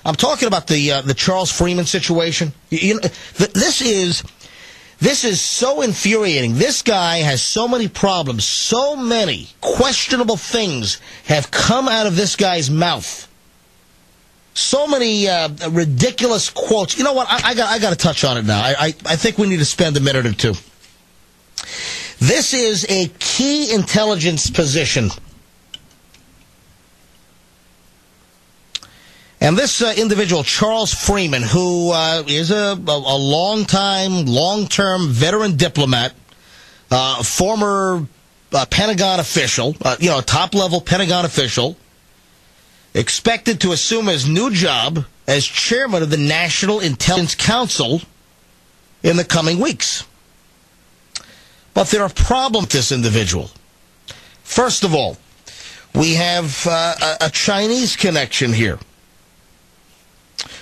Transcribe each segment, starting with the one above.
I'm talking about the Charles Freeman situation. This is so infuriating. This guy has so many problems. So many questionable things have come out of this guy's mouth. So many ridiculous quotes. You know what? I got to touch on it now. I think we need to spend a minute or two. This is a key intelligence position. And this individual, Charles Freeman, who is a long-term veteran diplomat, former Pentagon official, top-level Pentagon official, expected to assume his new job as chairman of the National Intelligence Council in the coming weeks. But there are problems with this individual. First of all, we have a Chinese connection here.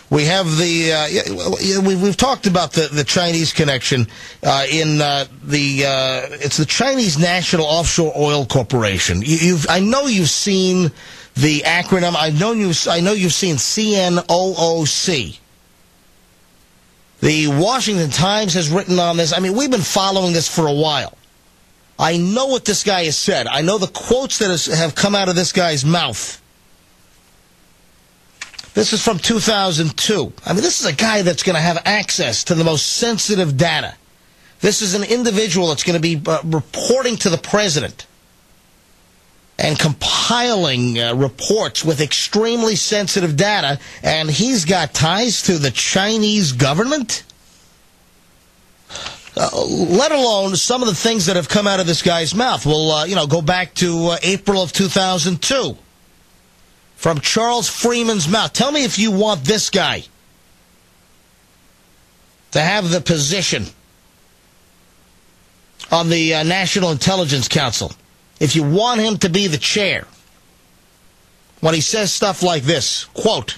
We have we've talked about the Chinese connection it's the Chinese National Offshore Oil Corporation. I know you've seen the acronym. I know you've seen CNOOC. The Washington Times has written on this. I mean, we've been following this for a while. I know what this guy has said. I know the quotes that have come out of this guy's mouth. This is from 2002. I mean, this is a guy that's going to have access to the most sensitive data. This is an individual that's going to be reporting to the president and compiling reports with extremely sensitive data, and he's got ties to the Chinese government? Let alone some of the things that have come out of this guy's mouth. We'll, go back to April of 2002. From Charles Freeman's mouth. Tell me if you want this guy to have the position on the National Intelligence Council. If you want him to be the chair. When he says stuff like this, quote,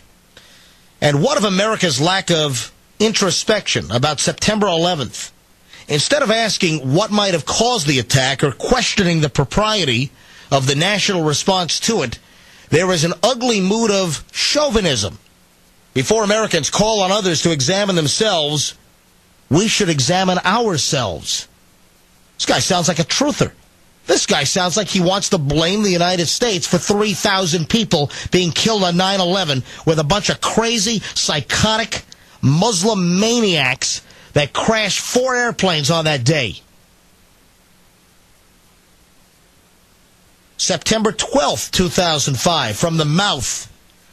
"And what of America's lack of introspection about September 11th? Instead of asking what might have caused the attack or questioning the propriety of the national response to it, there is an ugly mood of chauvinism. Before Americans call on others to examine themselves, we should examine ourselves." This guy sounds like a truther. This guy sounds like he wants to blame the United States for 3,000 people being killed on 9/11 with a bunch of crazy, psychotic Muslim maniacs that crashed 4 airplanes on that day. September 12th, 2005, from the mouth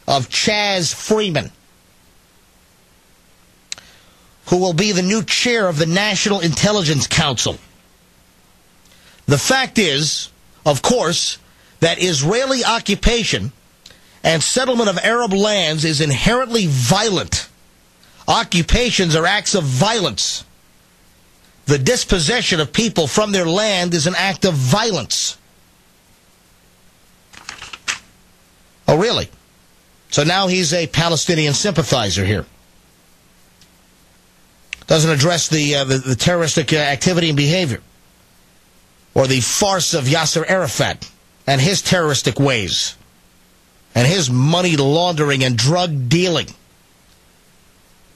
of Chaz Freeman, who will be the new chair of the National Intelligence Council. The fact is, of course, that Israeli occupation and settlement of Arab lands is inherently violent. Occupations are acts of violence. The dispossession of people from their land is an act of violence. Oh, really? So now he's a Palestinian sympathizer here. Doesn't address the terroristic activity and behavior, or the farce of Yasser Arafat and his terroristic ways, and his money laundering and drug dealing,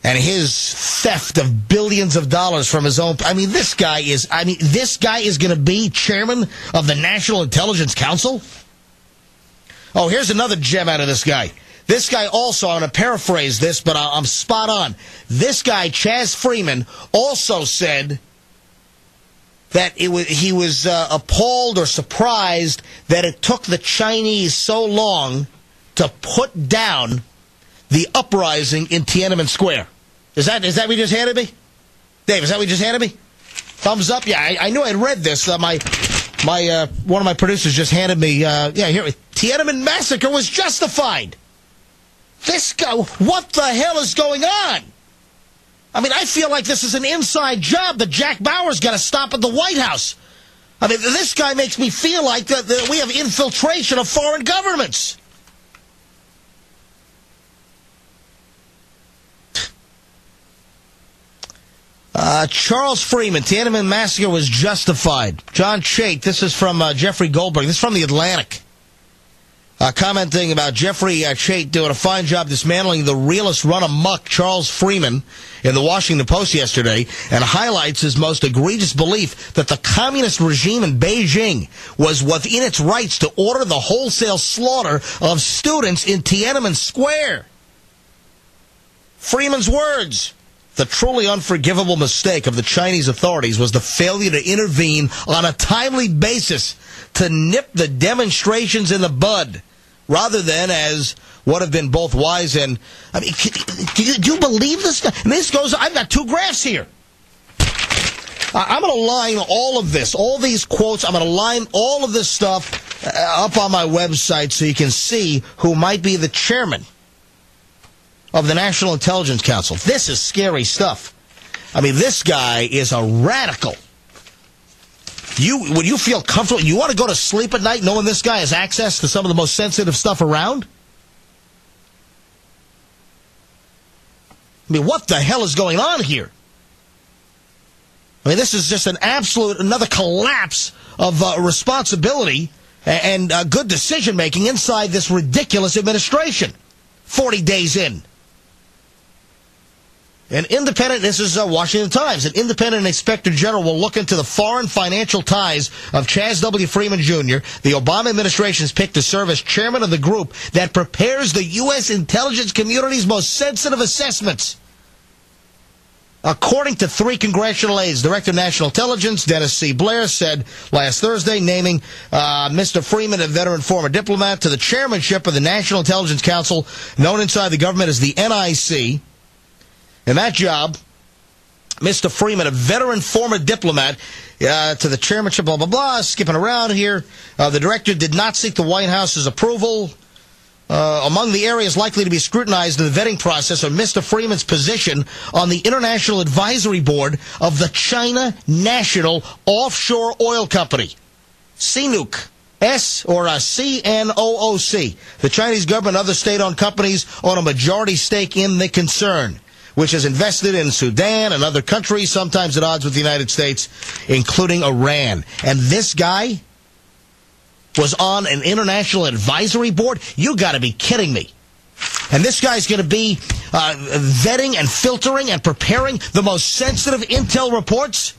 and his theft of billions of dollars from his own. This guy is going to be chairman of the National Intelligence Council? Oh, here's another gem out of this guy. This guy also, I'm going to paraphrase this, but I'm spot on. This guy, Chaz Freeman, also said that he was appalled or surprised that it took the Chinese so long to put down the uprising in Tiananmen Square. Is that what you just handed me? Dave, is that what you just handed me? Thumbs up? Yeah, I knew I'd read this. One of my producers just handed me, here, Tiananmen Massacre was justified. This guy, what the hell is going on? I feel like this is an inside job that Jack Bauer's got to stop at the White House. This guy makes me feel like that we have infiltration of foreign governments. Charles Freeman, Tiananmen Massacre was justified. John Chait, this is from Jeffrey Goldberg. This is from The Atlantic. commenting about Jeffrey Chait doing a fine job dismantling the realist run-amok Charles Freeman in the Washington Post yesterday, and highlights his most egregious belief that the communist regime in Beijing was within its rights to order the wholesale slaughter of students in Tiananmen Square. Freeman's words: the truly unforgivable mistake of the Chinese authorities was the failure to intervene on a timely basis to nip the demonstrations in the bud, rather than, as would have been both wise and... I mean, do you believe this guy? And this goes... I've got two graphs here. I'm going to line all of this, all these quotes, I'm going to line all of this stuff up on my website so you can see who might be the chairman of the National Intelligence Council. This is scary stuff. I mean, this guy is a radical. Would you feel comfortable? You want to go to sleep at night knowing this guy has access to some of the most sensitive stuff around? I mean, what the hell is going on here? I mean, this is just an absolute, another collapse of responsibility and good decision-making inside this ridiculous administration 40 days in. An independent, this is Washington Times, an independent inspector general will look into the foreign financial ties of Chaz W. Freeman Jr., the Obama administration's pick to serve as chairman of the group that prepares the U.S. intelligence community's most sensitive assessments. According to 3 congressional aides, Director of National Intelligence Dennis C. Blair said last Thursday, naming Mr. Freeman, a veteran former diplomat, to the chairmanship of the National Intelligence Council, known inside the government as the NIC. In that job, Mr. Freeman, a veteran former diplomat, to the chairmanship, blah, blah, blah, skipping around here. The director did not seek the White House's approval. Among the areas likely to be scrutinized in the vetting process are Mr. Freeman's position on the International Advisory Board of the China National Offshore Oil Company, CNOOC. CNOOC. The Chinese government and other state-owned companies own a majority stake in the concern, which is invested in Sudan and other countries, sometimes at odds with the United States, including Iran. And this guy was on an international advisory board? You got to be kidding me. And this guy's going to be vetting and filtering and preparing the most sensitive intel reports?